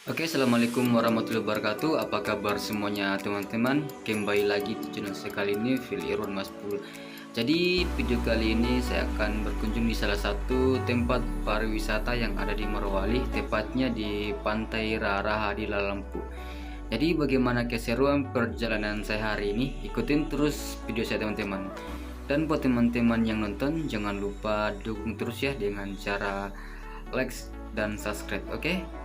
Oke, assalamualaikum warahmatullahi wabarakatuh. Apa kabar semuanya teman-teman? Kembali lagi di channel saya kali ini, Phil Irwan Maspul. Jadi video kali ini saya akan berkunjung di salah satu tempat pariwisata yang ada di Morowali, tepatnya di Pantai Raraha di Lalampu. Jadi bagaimana keseruan perjalanan saya hari ini? Ikutin terus video saya teman-teman. Dan buat teman-teman yang nonton, jangan lupa dukung terus ya dengan cara like dan subscribe, oke?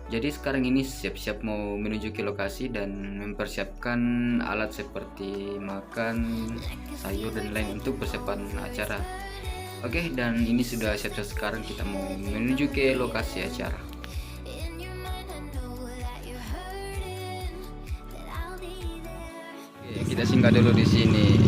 Jadi sekarang ini siap-siap mau menuju ke lokasi dan mempersiapkan alat seperti makan, sayur dan lain untuk persiapan acara. Oke, dan ini sudah siap-siap, sekarang kita mau menuju ke lokasi acara. Oke, kita singgah dulu di sini.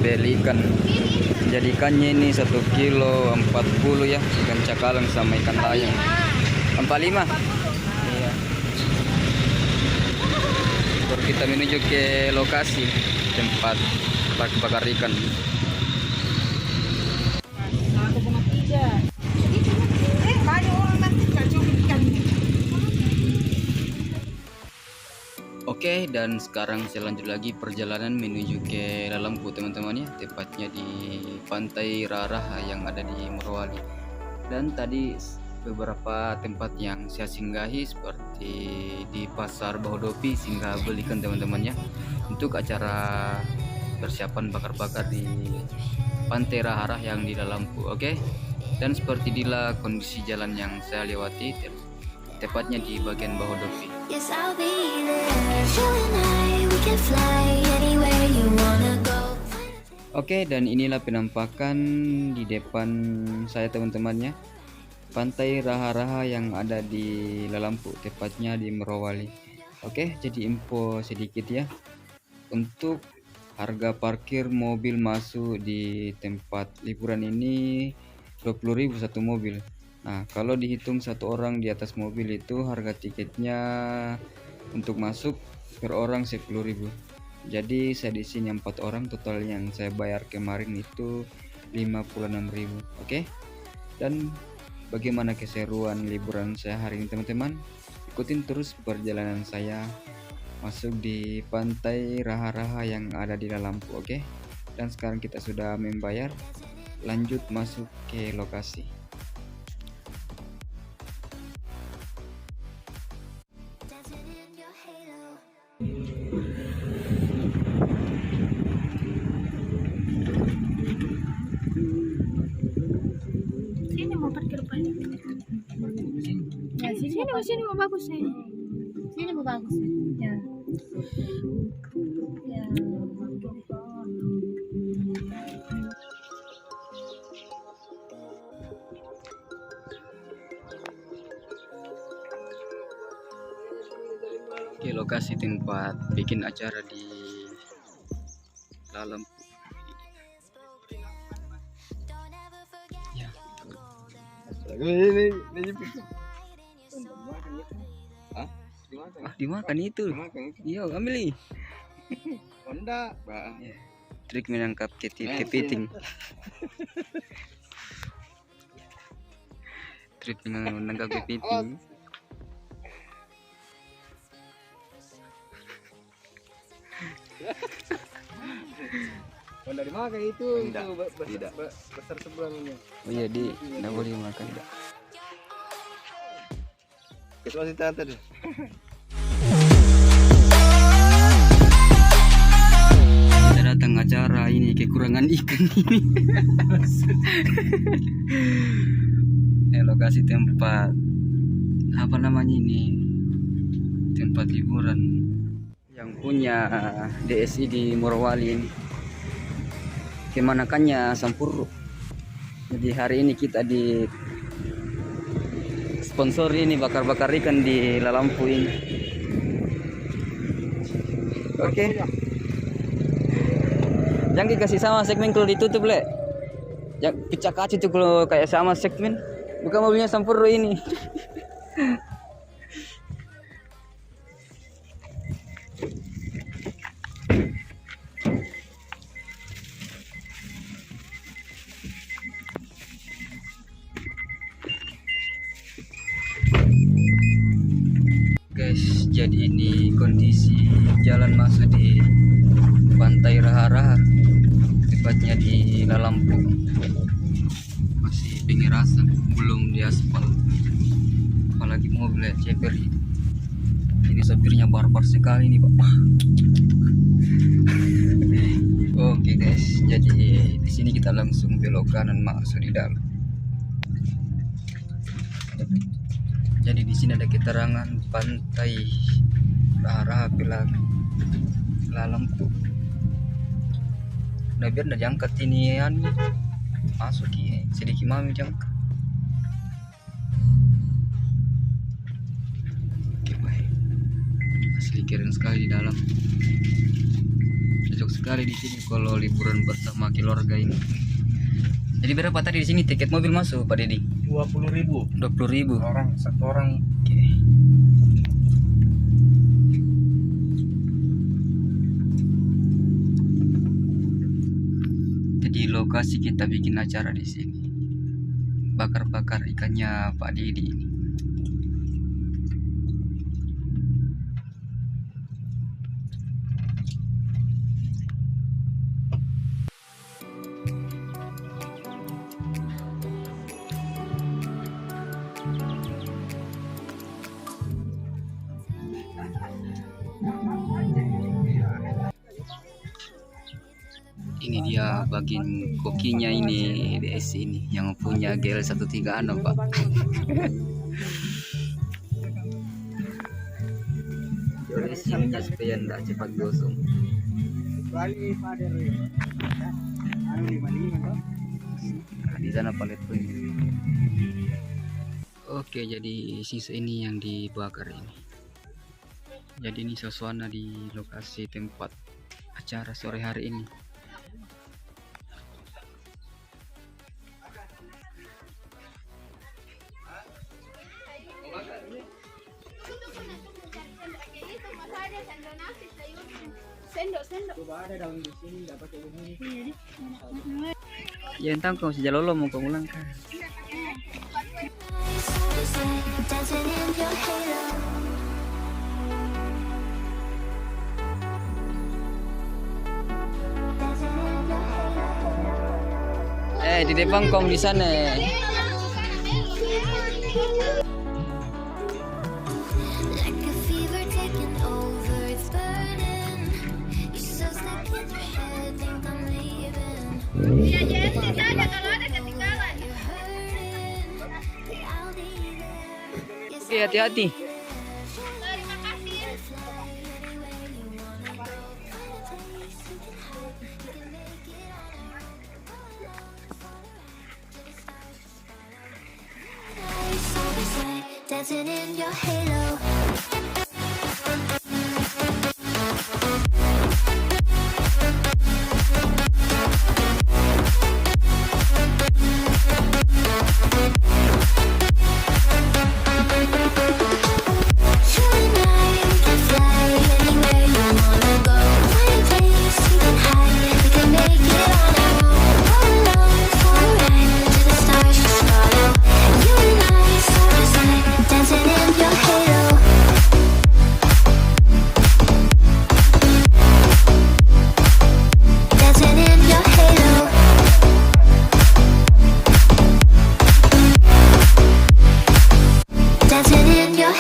Beli ikan. Jadi ikannya ini 1 kilo 40 ya, ikan cakalang sama ikan layang. 45. Iya. Baru kita menuju ke lokasi tempat bakar ikan. Oke, dan sekarang saya lanjut lagi perjalanan menuju ke Lalampu teman-teman ya, tepatnya di Pantai Raraha yang ada di Morowali. Dan tadi beberapa tempat yang saya singgahi seperti di Pasar Bahodopi singgah belikan teman-teman ya, untuk acara persiapan bakar-bakar di Pantai Raraha yang di Lalampu. Oke, dan seperti inilah kondisi jalan yang saya lewati, tepatnya di bagian Bahodopi. Yes, I'll be there. You and I, we can fly anywhere you wanna go. Oke, dan inilah penampakan di depan saya teman-temannya, Pantai Raraha yang ada di Lalampu, tepatnya di Morowali. Oke, jadi info sedikit ya. Untuk harga parkir mobil masuk di tempat liburan ini 20.000 satu mobil. Nah, kalau dihitung satu orang di atas mobil itu harga tiketnya untuk masuk per orang 10.000. Jadi saya di sini 4 orang, total yang saya bayar kemarin itu 56.000. Oke. Dan bagaimana keseruan liburan saya hari ini teman-teman? Ikutin terus perjalanan saya masuk di Pantai Raraha yang ada di Lalampu, oke? Dan sekarang kita sudah membayar, lanjut masuk ke lokasi. Sini mau parkir Pak. Ya, sini mau bagus sih. Sini mau bagus. Ya. Ya. Oke, lokasi tempat bikin acara di Lalampu. Ya. Dimakan itu. Iya, ambil nih. Honda, Ya. Trik menangkap kepiting. Trik menangkap kepiting. Honda dimakan itu. Tidak. Tidak. Besar sebelumnya. Oh iya, nggak boleh makan. Kesuasi tante deh. Kita datang acara ini kekurangan ikan ini. Lokasi tempat apa namanya ini, tempat liburan yang punya DSI di Morowali ini, kemanakannya Sampurro. Jadi hari ini kita di sponsor ini bakar-bakar ikan di Lalampu ini. Oke. Jangan dikasih sama segmen kalau ditutup le. Yang pecah kaca itu kalau kayak sama segmen. Bukan mobilnya Sampurro ini. jadi ini kondisi jalan masuk di Pantai Raha-Raha, tepatnya di Lalampu. Masih pinggir rasa, belum di aspal. Apalagi mobil ya, ceper ini sopirnya barbar sekali nih Pak. Oke guys, jadi di sini kita langsung belok kanan masuk di dalam. Jadi di sini ada keterangan Pantai Raha-Raha Lalampu. Udah biar udah diangkat ini masuk ini sedikit mami jangka. Oke baik, asli keren sekali di dalam. Cocok sekali di sini kalau liburan bersama keluarga ini. Jadi berapa tadi di sini tiket mobil masuk Pak Dedi? 20.000. 20.000 Orang satu orang. Oke. Jadi lokasi kita bikin acara di sini. Bakar-bakar ikannya Pak Dedi ini. Ini dia bagian kokinya ini DS ini yang punya GL13 Pak. Jadi simnya supaya tidak cepat gosong. Nah, di sana palet punya. Oke, jadi sisa ini yang dibakar ini. Jadi ini suasana di lokasi tempat acara sore hari ini. Sendok. Coba ada daun di sini dapat ini. Ya entah kau sejak lolo mau kau ulang kan. Di depan kau di sana. Oke, hati-hati. Dancing in your halo.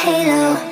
Halo.